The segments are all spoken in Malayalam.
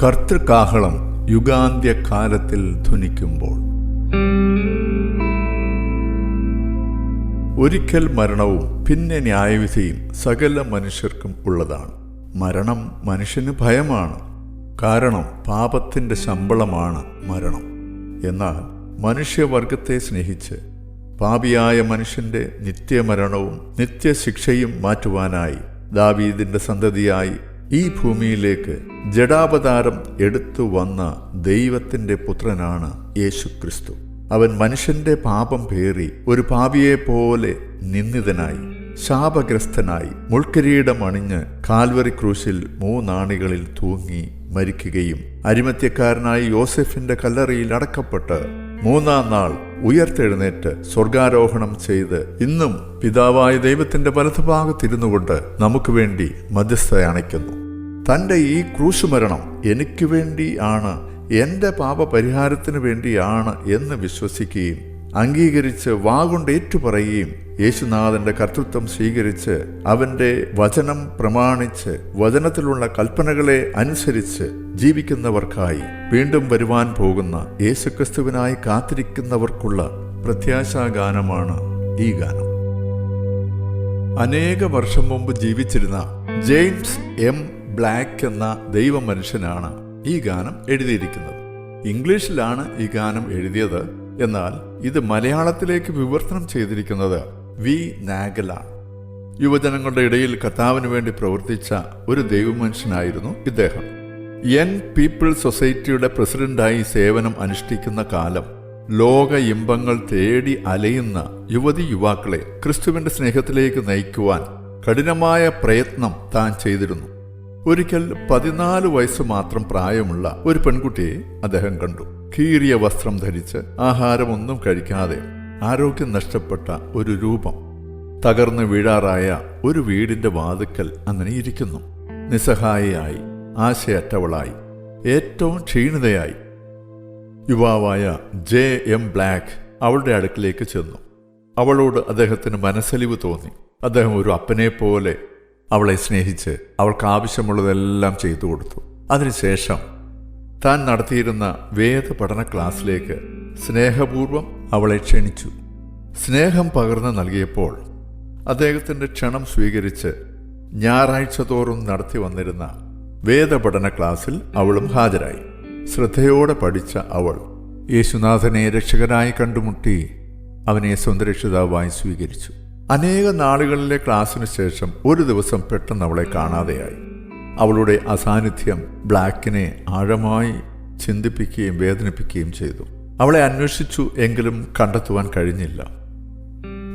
കർത്തൃകാഹളം യുഗാന്ത്യകാലത്തിൽ ധ്വനിക്കുമ്പോൾ. ഒരിക്കൽ മരണവും പിന്നെ ന്യായവിധിയും സകല മനുഷ്യർക്കും ഉള്ളതാണ്. മരണം മനുഷ്യന് ഭയമാണ്, കാരണം പാപത്തിൻ്റെ ശമ്പളമാണ് മരണം. എന്നാൽ മനുഷ്യവർഗത്തെ സ്നേഹിച്ച് പാപിയായ മനുഷ്യൻ്റെ നിത്യമരണവും നിത്യശിക്ഷയും മാറ്റുവാനായി ദാവീദിൻ്റെ സന്തതിയായി ഈ ഭൂമിയിലേക്ക് ജഡാവതാരം എടുത്തു വന്ന ദൈവത്തിൻ്റെ പുത്രനാണ് യേശുക്രിസ്തു. അവൻ മനുഷ്യന്റെ പാപം പേറി ഒരു പാപിയെപ്പോലെ നിന്ദിതനായി ശാപഗ്രസ്തനായി മുൾക്കിരീടം അണിഞ്ഞ് കാൽവറി ക്രൂശിൽ 3 ആണികളിൽ തൂങ്ങി മരിക്കുകയും അരിമത്യക്കാരനായി യോസെഫിന്റെ കല്ലറയിൽ അടക്കപ്പെട്ട് 3-ാം നാൾ ഉയർത്തെഴുന്നേറ്റ് സ്വർഗാരോഹണം ചെയ്ത് ഇന്നും പിതാവായ ദൈവത്തിന്റെ വലതുഭാഗത്തിരുന്നു കൊണ്ട് നമുക്ക് വേണ്ടി മധ്യസ്ഥ അണയ്ക്കുന്നു. തൻ്റെ ഈ ക്രൂശുമരണം എനിക്ക് വേണ്ടി ആണ്, എൻ്റെ പാപപരിഹാരത്തിന് വേണ്ടിയാണ് എന്ന് വിശ്വസിക്കുകയും അംഗീകരിച്ച് വാഗൊണ്ട് ഏറ്റുപറയുകയും യേശുനാഥന്റെ കർത്തൃത്വം സ്വീകരിച്ച് അവന്റെ വചനം പ്രമാണിച്ച് വചനത്തിലുള്ള കൽപ്പനകളെ അനുസരിച്ച് ജീവിക്കുന്നവർക്കായി വീണ്ടും വരുവാൻ പോകുന്ന യേശുക്രിസ്തുവിനായി കാത്തിരിക്കുന്നവർക്കുള്ള പ്രത്യാശാഗാനമാണ് ഈ ഗാനം. അനേക വർഷം മുമ്പ് ജീവിച്ചിരുന്ന ജെയിംസ് എം ബ്ലാക്ക് എന്ന ദൈവ മനുഷ്യനാണ് ഈ ഗാനം എഴുതിയിരിക്കുന്നത്. ഇംഗ്ലീഷിലാണ് ഈ ഗാനം എഴുതിയത്, എന്നാൽ ഇത് മലയാളത്തിലേക്ക് വിവർത്തനം ചെയ്തിരിക്കുന്നത് വി നാഗലാണ്. യുവജനങ്ങളുടെ ഇടയിൽ കർത്താവിന് വേണ്ടി പ്രവർത്തിച്ച ഒരു ദൈവമനുഷ്യനായിരുന്നു ഇദ്ദേഹം. യങ് പീപ്പിൾ സൊസൈറ്റിയുടെ പ്രസിഡന്റായി സേവനം അനുഷ്ഠിക്കുന്ന കാലം ലോക ഇമ്പങ്ങൾ തേടി അലയുന്ന യുവതി യുവാക്കളെ ക്രിസ്തുവിന്റെ സ്നേഹത്തിലേക്ക് നയിക്കുവാൻ കഠിനമായ പ്രയത്നം താൻ ചെയ്തിരുന്നു. ഒരിക്കൽ 14 വയസ്സ് മാത്രം പ്രായമുള്ള ഒരു പെൺകുട്ടിയെ അദ്ദേഹം കണ്ടു. കീറിയ വസ്ത്രം ധരിച്ച് ആഹാരമൊന്നും കഴിക്കാതെ ആരോഗ്യം നഷ്ടപ്പെട്ട ഒരു രൂപം തകർന്നു വീഴാറായ ഒരു വീടിന്റെ വാതിക്കൽ അങ്ങനെ ഇരിക്കുന്നു. നിസ്സഹായയായി, ആശയറ്റവളായി, ഏറ്റവും ക്ഷീണിതയായി. യുവാവായ ജെ എം ബ്ലാക്ക് അവളുടെ അടുക്കിലേക്ക് ചെന്നു. അവളോട് അദ്ദേഹത്തിന് മനസ്സലിവ് തോന്നി. അദ്ദേഹം ഒരു അപ്പനെ പോലെ അവളെ സ്നേഹിച്ച് അവൾക്ക് ആവശ്യമുള്ളതെല്ലാം ചെയ്തു കൊടുത്തു. അതിനുശേഷം താൻ നടത്തിയിരുന്ന വേദ പഠന ക്ലാസ്സിലേക്ക് സ്നേഹപൂർവം അവളെ ക്ഷണിച്ചു. സ്നേഹം പകർന്നു നൽകിയപ്പോൾ അദ്ദേഹത്തിൻ്റെ ക്ഷണം സ്വീകരിച്ച് ഞായറാഴ്ച തോറും നടത്തി വന്നിരുന്ന വേദപഠന ക്ലാസ്സിൽ അവളും ഹാജരായി. ശ്രദ്ധയോടെ പഠിച്ച അവൾ യേശുനാഥനെ രക്ഷകനായി കണ്ടുമുട്ടി അവനെ സ്വന്തം രക്ഷിതാവായി സ്വീകരിച്ചു. അനേക നാളുകളിലെ ക്ലാസ്സിനു ശേഷം ഒരു ദിവസം പെട്ടെന്ന് അവളെ കാണാതെയായി. അവളുടെ അസാന്നിധ്യം ബ്ലാക്കിനെ ആഴമായി ചിന്തിപ്പിക്കുകയും വേദനിപ്പിക്കുകയും ചെയ്തു. അവളെ അന്വേഷിച്ചു, എങ്കിലും കണ്ടെത്തുവാൻ കഴിഞ്ഞില്ല.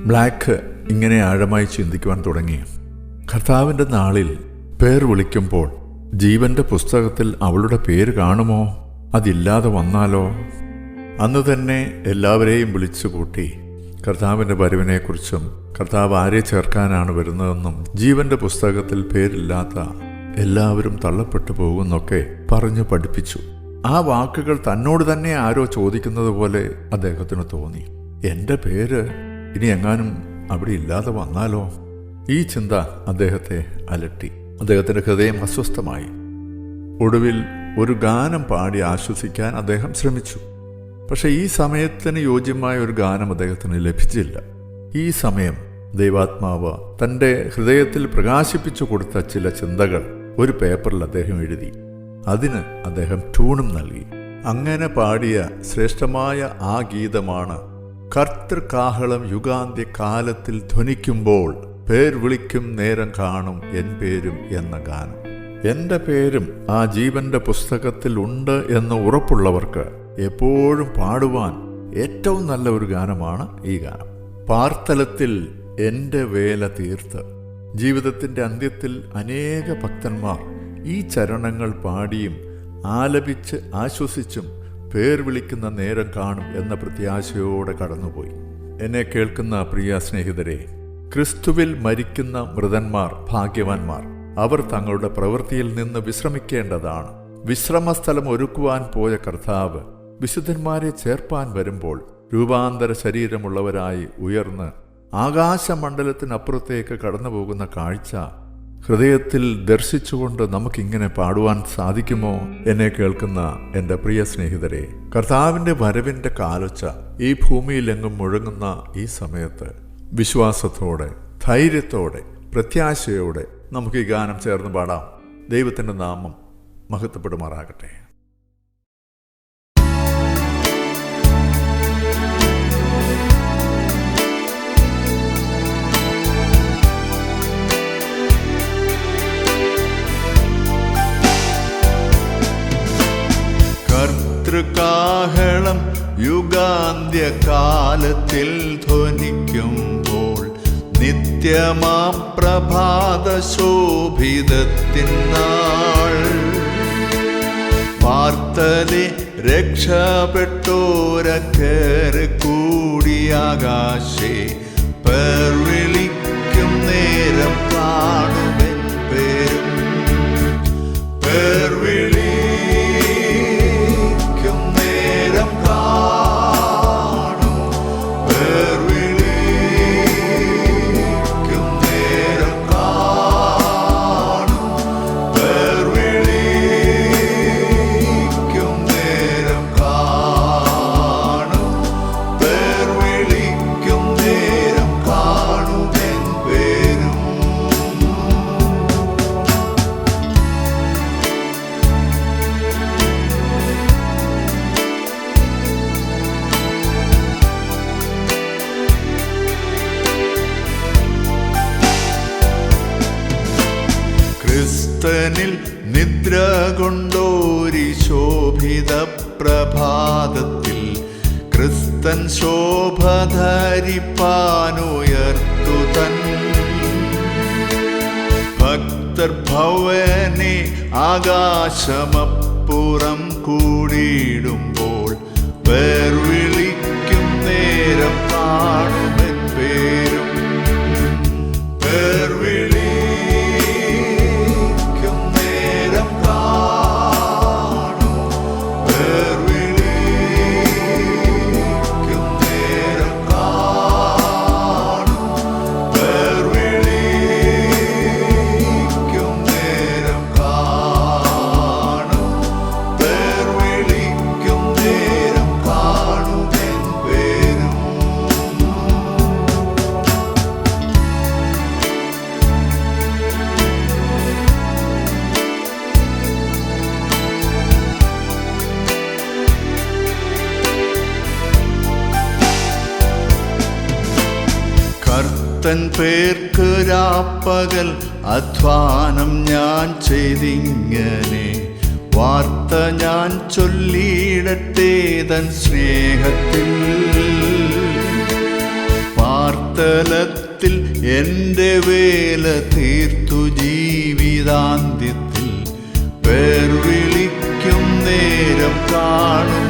ബ്ലാക്ക് ഇങ്ങനെ ആഴമായി ചിന്തിക്കുവാൻ തുടങ്ങി. കർത്താവിൻ്റെ നാളിൽ പേർ വിളിക്കുമ്പോൾ ജീവന്റെ പുസ്തകത്തിൽ അവളുടെ പേര് കാണുമോ? അതില്ലാതെ വന്നാലോ? അന്ന് തന്നെ എല്ലാവരെയും വിളിച്ചു കൂട്ടി കർത്താവിൻ്റെ വരവിനെക്കുറിച്ചും കർത്താവ് ആരെ ചേർക്കാനാണ് വരുന്നതെന്നും ജീവന്റെ പുസ്തകത്തിൽ പേരില്ലാത്ത എല്ലാവരും തള്ളപ്പെട്ടു പോകുന്നൊക്കെ പറഞ്ഞു പഠിപ്പിച്ചു. ആ വാക്കുകൾ തന്നോട് തന്നെ ആരോ ചോദിക്കുന്നത് പോലെ അദ്ദേഹത്തിന് തോന്നി. എൻ്റെ പേര് ഇനി എങ്ങാനും അവിടെ ഇല്ലാതെ വന്നാലോ? ഈ ചിന്ത അദ്ദേഹത്തെ അലട്ടി. അദ്ദേഹത്തിൻ്റെ ഹൃദയം അസ്വസ്ഥമായി. ഒടുവിൽ ഒരു ഗാനം പാടി ആശ്വസിക്കാൻ അദ്ദേഹം ശ്രമിച്ചു. പക്ഷെ ഈ സമയത്തിന് യോജ്യമായ ഒരു ഗാനം അദ്ദേഹത്തിന് ലഭിച്ചില്ല. ഈ സമയം ദൈവാത്മാവ് തൻ്റെ ഹൃദയത്തിൽ പ്രകാശിപ്പിച്ചു കൊടുത്ത ചില ചിന്തകൾ ഒരു പേപ്പറിൽ അദ്ദേഹം എഴുതി. അതിന് അദ്ദേഹം ട്യൂണും നൽകി. അങ്ങനെ പാടിയ ശ്രേഷ്ഠമായ ആ ഗീതമാണ് കർത്തൃകാഹളം യുഗാന്ത്യകാലത്തിൽ ധ്വനിക്കുമ്പോൾ പേർ വിളിക്കും നേരം കാണും എൻ പേരും എന്ന ഗാനം. എൻ്റെ പേരും ആ ജീവന്റെ പുസ്തകത്തിൽ ഉണ്ട് എന്ന് ഉറപ്പുള്ളവർക്ക് എപ്പോഴും പാടുവാൻ ഏറ്റവും നല്ല ഒരു ഗാനമാണ് ഈ ഗാനം. പാർത്തലത്തിൽ എൻ്റെ വേല തീർത്ത് ജീവിതത്തിൻ്റെ അന്ത്യത്തിൽ അനേക ഭക്തന്മാർ ഈ ചരണങ്ങൾ പാടിയും ആലപിച്ച് ആശ്വസിച്ചും പേർ വിളിക്കുന്ന നേരം കാണും എന്ന പ്രത്യാശയോടെ കടന്നുപോയി. എന്നെ കേൾക്കുന്ന പ്രിയ സ്നേഹിതരെ, ക്രിസ്തുവിൽ മരിക്കുന്ന മൃതന്മാർ ഭാഗ്യവാന്മാർ. അവർ തങ്ങളുടെ പ്രവൃത്തിയിൽ നിന്ന് വിശ്രമിക്കേണ്ടതാണ്. വിശ്രമസ്ഥലം ഒരുക്കുവാൻ പോയ കർത്താവ് വിശുദ്ധന്മാരെ ചേർപ്പാൻ വരുമ്പോൾ രൂപാന്തര ശരീരമുള്ളവരായി ഉയർന്ന് ആകാശമണ്ഡലത്തിനപ്പുറത്തേക്ക് കടന്നു പോകുന്ന കാഴ്ച ഹൃദയത്തിൽ ദർശിച്ചുകൊണ്ട് നമുക്കിങ്ങനെ പാടുവാൻ സാധിക്കുമോ? എന്നെ കേൾക്കുന്ന എൻ്റെ പ്രിയ സ്നേഹിതരെ, കർത്താവിൻ്റെ വരവിൻ്റെ കാലൊച്ച ഈ ഭൂമിയിലെങ്ങും മുഴങ്ങുന്ന ഈ സമയത്ത് വിശ്വാസത്തോടെ, ധൈര്യത്തോടെ, പ്രത്യാശയോടെ നമുക്ക് ഈ ഗാനം ചേർന്ന് പാടാം. ദൈവത്തിൻ്റെ നാമം മഹത്വപ്പെടുമാറാകട്ടെ. കർത്തൃകാഹളം യുഗാന്ത്യകാലത്തിൽ ധ്വനിക്കുമ്പോൾ നിത്യമാം പ്രഭാത ശോഭിതത്തിനാൾ പാർത്തലെ രക്ഷപ്പെട്ടോരക്കരെ കൂടിയാകാശേ പേർ വിളിക്കും നേരം കാണുമെൻ പേരും പേർ വിളിക്കും നേരം കാണും പേർ വിളിക്കും നേരം കാണും പേർ വിളിക്കും നേരം കാണും പേർ വിളിക്കും നേരം കാണുമെൻ പേരും. ക്രിസ്തനിൽ നിദ്ര കൊണ്ടോരി ശോഭിത പ്രഭാതത്തിൽ ക്രിസ്തൻ ശോഭ ധരിപ്പാനുയർത്തു തൻ ഭക്തർ ഭവനെ ആകാശമപ്പുറം കൂടിയിടുമ്പോൾ പേർ വിളിക്കും നേരം കാണുമെൻ പേരും പേർ വിളിക്കും നേരം കാണും പേർ വിളിക്കും നേരം കാണും പേർ വിളിക്കും നേരം കാണും പേർ വിളിക്കും നേരം കാണുമെൻ പേരും. കർത്തൻ പേർക്ക് രാപ്പകൽ അധ്വാനം ഞാൻ ചെയ്തിങ്ങനെ വാർത്ത ഞാൻ ചൊല്ലിയിടട്ടെ തൻ സ്നേഹത്തിൽ പാർത്തലത്തിൽ എൻ്റെ വേല തീർത്തു ജീവിതാന്ത്യത്തിൽ പേർ വിളിക്കും നേരം കാണും